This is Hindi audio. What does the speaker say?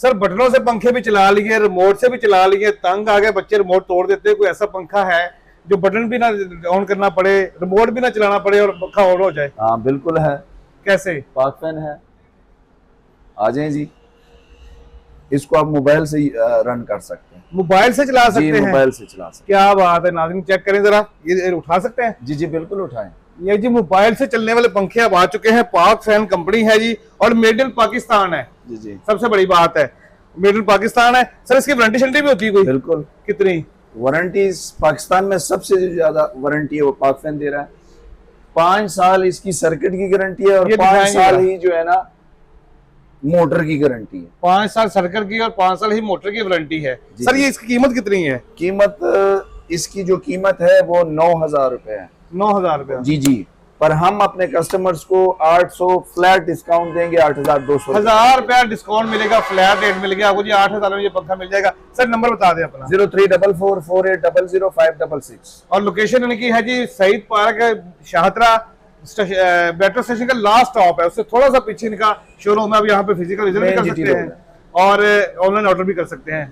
सर बटनों से पंखे भी चला लिए, रिमोट से भी चला लिए, तंग आ गए बच्चे रिमोट तोड़ देते हैं। कोई ऐसा पंखा है जो बटन भी ना ऑन करना पड़े, रिमोट भी ना चलाना पड़े और पंखा ऑन हो जाए? हाँ बिल्कुल है, कैसे? पाक फैन है, आ जाएं जी। इसको आप मोबाइल से रन कर सकते हैं। मोबाइल से चला सकते हैं? मोबाइल से चला सकते क्या बात है नाज़रीन, चेक करें जरा, ये उठा सकते हैं? हैं। जी जी बिल्कुल उठाएं। ये जी मोबाइल से चलने वाले पंखे अब आ चुके हैं। पाक फैन कंपनी है जी, और मेड इन पाकिस्तान है। जी जी सबसे बड़ी बात है मेड इन पाकिस्तान है। सर इसकी वारंटी शंटी भी होती है कोई? बिल्कुल। कितनी वारंटी पाकिस्तान में सबसे ज्यादा वारंटी है वो पाक फैन दे रहा है। 5 साल इसकी सर्किट की गारंटी है, और ये 5 दिखाएंगे साल जरा। ही जो है ना मोटर की गारंटी है। 5 साल सर्किट की और 5 साल ही मोटर की वारंटी है। जी, सर जी। ये इसकी कीमत कितनी है? कीमत इसकी जो कीमत है वो 9,000 रुपए है। 9,000 रुपया? जी जी, पर हम अपने कस्टमर्स को 800 फ्लैट डिस्काउंट देंगे, 8,200। 1000 रुपया डिस्काउंट मिलेगा, फ्लैट रेट मिल गया आपको जी। 8,000 में ये पंखा मिल जाएगा। सर नंबर बता दें अपना। 034448000566। और लोकेशन इनकी है जी सईद पार्क, शाहतरा मेट्रो स्टेशन का लास्ट स्टॉप है, उससे थोड़ा सा पीछे इनका शोरूम है। अब यहाँ पे फिजिकल विजिट भी कर सकते हैं और ऑनलाइन ऑर्डर भी कर सकते हैं।